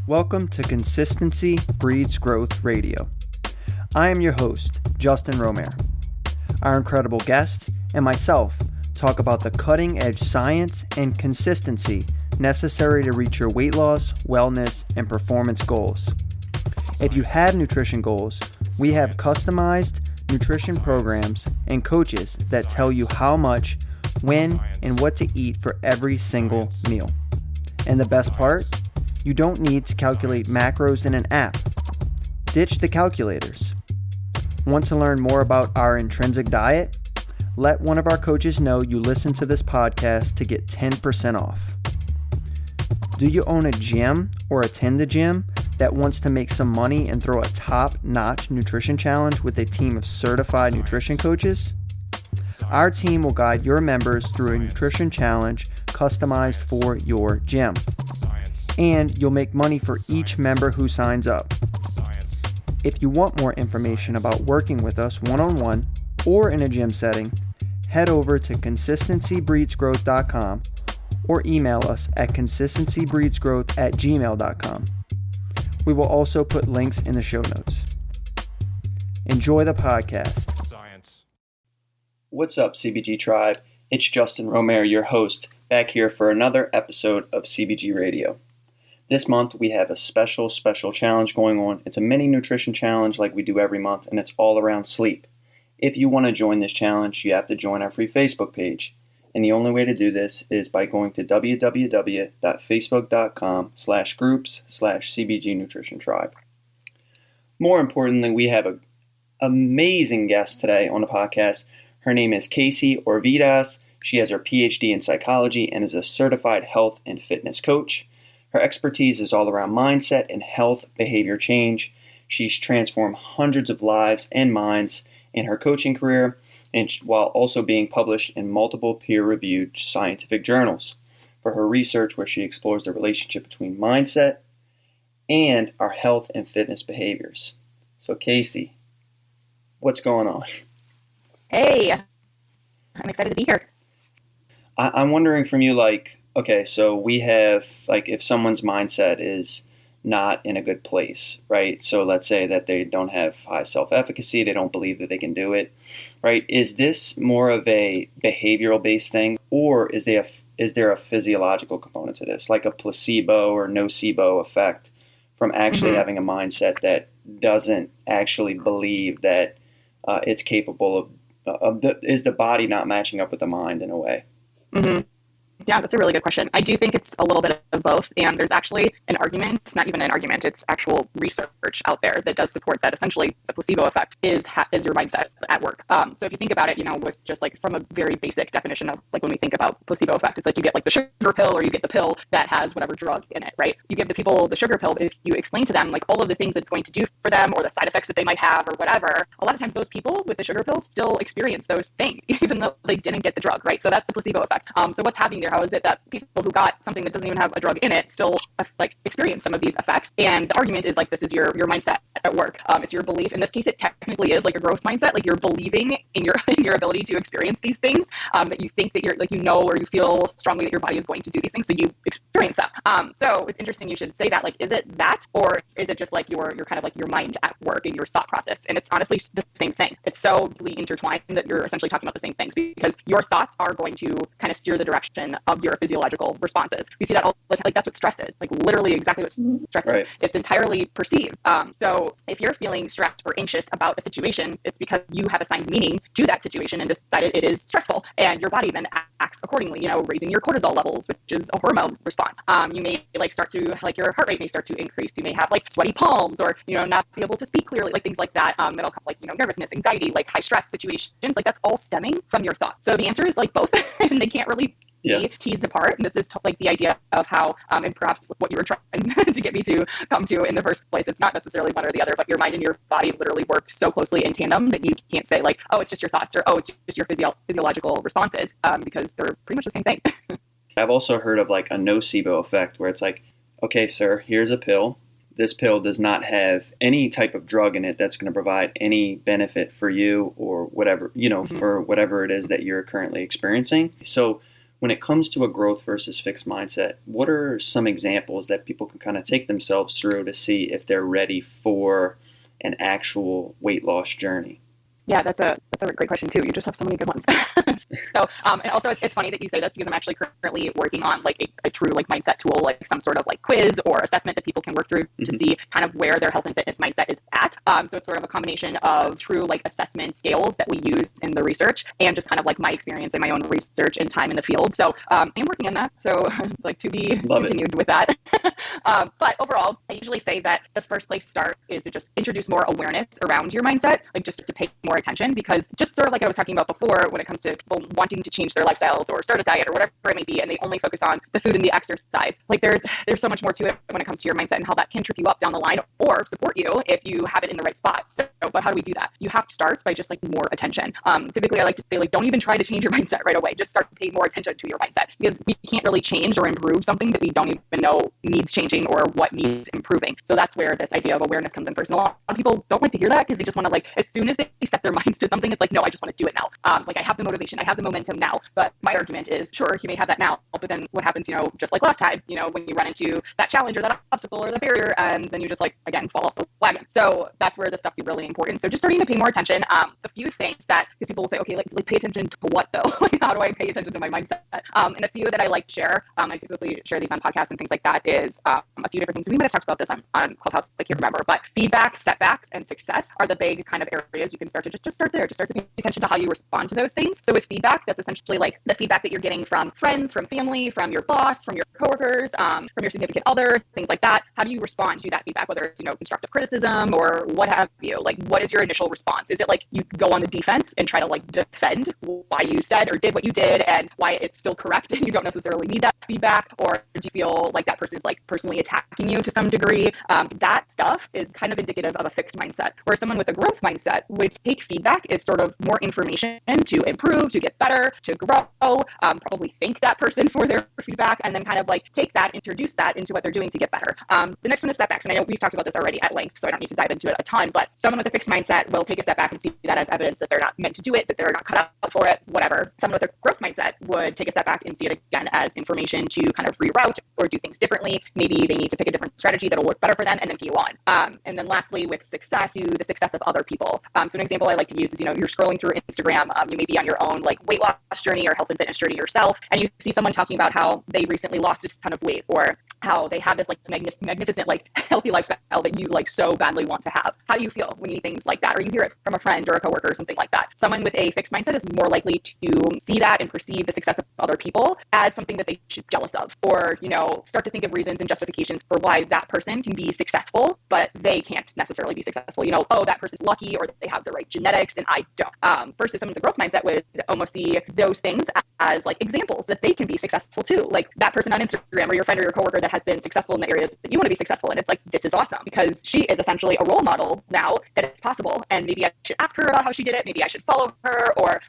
Welcome to Consistency Breeds Growth Radio. I am your host, Justin Romare. Our incredible guest and myself talk about the cutting-edge science and consistency necessary to reach your weight loss, wellness, and performance goals. If you have nutrition goals, we have customized nutrition programs and coaches that tell you how much, when, and what to eat for every single meal. And the best part? You don't need to calculate macros in an app. Ditch the calculators. Want to learn more about our intrinsic diet? Let one of our coaches know you listen to this podcast to get 10% off. Do you own a gym or attend a gym that wants to make some money and throw a top-notch nutrition challenge with a team of certified nutrition coaches? Our team will guide your members through a nutrition challenge customized for your gym. And you'll make money for each member who signs up. If you want more information about working with us one-on-one or in a gym setting, head over to consistencybreedsgrowth.com or email us at consistencybreedsgrowth@gmail.com. We will also put links in the show notes. Enjoy the podcast. Science. What's up, CBG Tribe? It's Justin Romare, your host, back here for another episode of CBG Radio. This month, we have a special challenge going on. It's a mini nutrition challenge like we do every month, and it's all around sleep. If you want to join this challenge, you have to join our free Facebook page. And the only way to do this is by going to www.facebook.com/groups/CBG Nutrition Tribe. More importantly, we have an amazing guest today on the podcast. Her name is Kasey Orvidas. She has her PhD in psychology and is a certified health and fitness coach. Her expertise is all around mindset and health behavior change. She's transformed hundreds of lives and minds in her coaching career, and while also being published in multiple peer-reviewed scientific journals for her research where she explores the relationship between mindset and our health and fitness behaviors. So Kasey, what's going on? Hey, I'm excited to be here. I'm wondering from you, okay, so we have, if someone's mindset is not in a good place, right? So let's say that they don't have high self-efficacy, they don't believe that they can do it, right? Is this more of a behavioral-based thing, or is there a physiological component to this, like a placebo or nocebo effect from actually having a mindset that doesn't actually believe that it's capable is the body not matching up with the mind in a way? Mm-hmm. Yeah, that's a really good question. I do think it's a little bit of both, and there's actually an argument, not even an argument, it's actual research out there that does support that essentially the placebo effect is your mindset at work. So if you think about it, with just from a very basic definition of when we think about placebo effect, it's you get the sugar pill or you get the pill that has whatever drug in it, right? You give the people the sugar pill, but if you explain to them all of the things it's going to do for them or the side effects that they might have or whatever, a lot of times those people with the sugar pill still experience those things, even though they didn't get the drug, right? So that's the placebo effect. So what's happening there? How is it that people who got something that doesn't even have a drug in it still experience some of these effects? And the argument is this is your mindset at work. It's your belief. In this case, it technically is a growth mindset. You're believing in your ability to experience these things, that you think that you're or you feel strongly that your body is going to do these things, so you experience that. So it's interesting you should say that. Is it that, or is it just your kind of your mind at work and your thought process? And it's honestly the same thing. It's so deeply intertwined that you're essentially talking about the same things, because your thoughts are going to kind of steer the direction of your physiological responses. We see that all the time. That's what stress is. Literally exactly what stress is. Right. It's entirely perceived. So if you're feeling stressed or anxious about a situation, it's because you have assigned meaning to that situation and decided it is stressful, and your body then acts accordingly, raising your cortisol levels, which is a hormone response. You may start to your heart rate may start to increase. You may have sweaty palms, or not be able to speak clearly, things like that. That'll come nervousness, anxiety, high stress situations. That's all stemming from your thoughts. So the answer is both, and they can't really be teased apart. And this is the idea of how, and perhaps what you were trying to get me to come to in the first place. It's not necessarily one or the other, but your mind and your body literally work so closely in tandem that you can't say oh, it's just your thoughts, or oh, it's just your physiological responses, because they're pretty much the same thing. I've also heard of a nocebo effect where it's okay, sir, here's a pill. This pill does not have any type of drug in it that's going to provide any benefit for you or whatever, for whatever it is that you're currently experiencing. So when it comes to a growth versus fixed mindset, what are some examples that people can kind of take themselves through to see if they're ready for an actual weight loss journey? Yeah, that's a great question too. You just have so many good ones. So, and also it's funny that you say this because I'm actually currently working on like a true like mindset tool, like some sort of like quiz or assessment that people can work through to see kind of where their health and fitness mindset is at. So it's sort of a combination of true like assessment scales that we use in the research and just kind of like my experience and my own research and time in the field. So I'm working on that. So like to be continued with that. But overall, I usually say that the first place to start is to just introduce more awareness around your mindset, like just to pay more attention, because just sort of like I was talking about before, when it comes to people wanting to change their lifestyles or start a diet or whatever it may be, and they only focus on the food and the exercise, like there's so much more to it when it comes to your mindset and how that can trip you up down the line or support you if you have it in the right spot. So, but how do we do that? You have to start by just like more attention. Typically I like to say like, don't even try to change your mindset right away. Just start to pay more attention to your mindset, because we can't really change or improve something that we don't even know needs changing or what needs improving. So that's where this idea of awareness comes in first. And a lot of people don't like to hear that because they just want to like, as soon as they set their minds to something, it's like, no, I just want to do it now. Like I have the motivation, I have the momentum now. But my argument is, sure, you may have that now, but then what happens, just like last time, when you run into that challenge or that obstacle or the barrier, and then you just like, again, fall off the wagon. So that's where this stuff is really important. So just starting to pay more attention. A few things that, because people will say, okay, like pay attention to what though? Like, how do I pay attention to my mindset? And a few that I like to share, I typically share these on podcasts and things like that, is a few different things. We might have talked about this on Clubhouse, I can't remember, but feedback, setbacks, and success are the big kind of areas you can start to just start there. Just start to pay attention to how you respond to those things. So with feedback, that's essentially like the feedback that you're getting from friends, from family, from your boss, from your coworkers, from your significant other, things like that. How do you respond to that feedback, whether it's, constructive criticism or what have you? Like, what is your initial response? Is it like you go on the defense and try to like defend why you said or did what you did and why it's still correct and you don't necessarily need that feedback? Or do you feel like that person is like personally attacking you to some degree? That stuff is kind of indicative of a fixed mindset, where someone with a growth mindset would take feedback as sort of more information to improve, to get better, to grow, probably thank that person for their feedback, and then kind of like take that, introduce that into what they're doing to get better. The next one is setbacks. And I know we've talked about this already at length, so I don't need to dive into it a ton, but someone with a fixed mindset will take a step back and see that as evidence that they're not meant to do it, that they're not cut out for it, whatever. Someone with a growth mindset would take a step back and see it again as information to kind of reroute or do things differently. Maybe they need to pick a different strategy that'll work better for them, and then continue on. And then lastly, with success, the success of other people. So an example I like to use is, you're scrolling through Instagram, you may be on your own like weight loss journey or health and fitness journey yourself, and you see someone talking about how they recently lost a ton of weight, or how they have this like magnificent like healthy lifestyle that you like so badly want to have. How do you feel when you see things like that, or you hear it from a friend or a coworker or something like that? Someone with a fixed mindset is more likely to see that and perceive the success of other people as something that they should be jealous of, or start to think of reasons and justifications for why that person can be successful but they can't necessarily be successful. Oh, that person's lucky, or they have the right genetics and I don't. Versus someone with a growth mindset would almost see those things as like examples that they can be successful too. Like that person on Instagram or your friend or your coworker that has been successful in the areas that you want to be successful in. It's like, this is awesome because she is essentially a role model now that it's possible. And maybe I should ask her about how she did it. Maybe I should follow her, or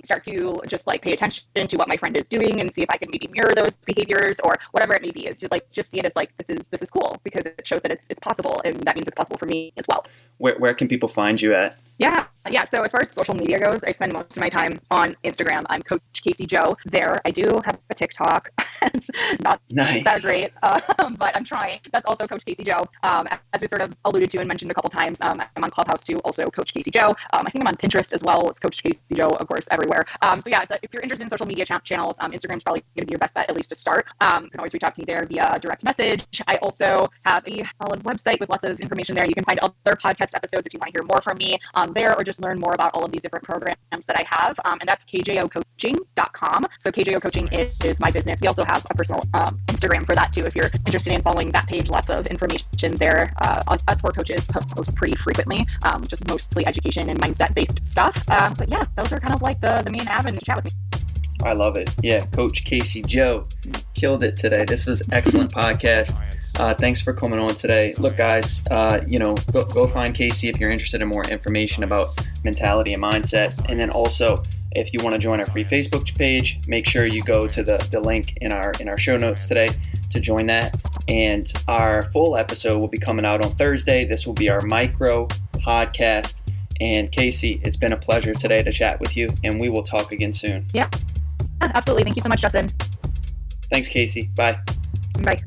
start to just like pay attention to what my friend is doing and see if I can maybe mirror those behaviors or whatever it may be. Is just see it as like, this is cool because it shows that it's possible, and that means it's possible for me as well. Where can people find you at? Yeah. So as far as social media goes, I spend most of my time on Instagram. I'm Coachkaseyjo there. I do have a TikTok. It's not that great, but I'm trying. That's also Coachkaseyjo. As we sort of alluded to and mentioned a couple times, I'm on Clubhouse too, also Coachkaseyjo. I think I'm on Pinterest as well. It's Coachkaseyjo, of course, everywhere. So yeah, if you're interested in social media channels, Instagram's probably going to be your best bet, at least to start. You can always reach out to me there via direct message. I also have a solid website with lots of information there. You can find other podcast episodes if you want to hear more from me there, or just learn more about all of these different programs that I have. And that's kjocoaching.com. So KJO Coaching is my business. We also have a personal Instagram for that too, if you're interested in following that page. Lots of information there. Us four coaches post pretty frequently, just mostly education and mindset-based stuff. But yeah, those are kind of like the main avenues to chat with me. I love it. Yeah, Coach Kaseyjo killed it today. This was excellent podcast. Thanks for coming on today. Look, guys, go find Kasey if you're interested in more information about mentality and mindset. And then also, if you want to join our free Facebook page, make sure you go to the link in our show notes today to join that. And our full episode will be coming out on Thursday. This will be our micro podcast. And Kasey, it's been a pleasure today to chat with you, and we will talk again soon. Yeah. Yeah, absolutely. Thank you so much, Justin. Thanks, Kasey. Bye. Bye.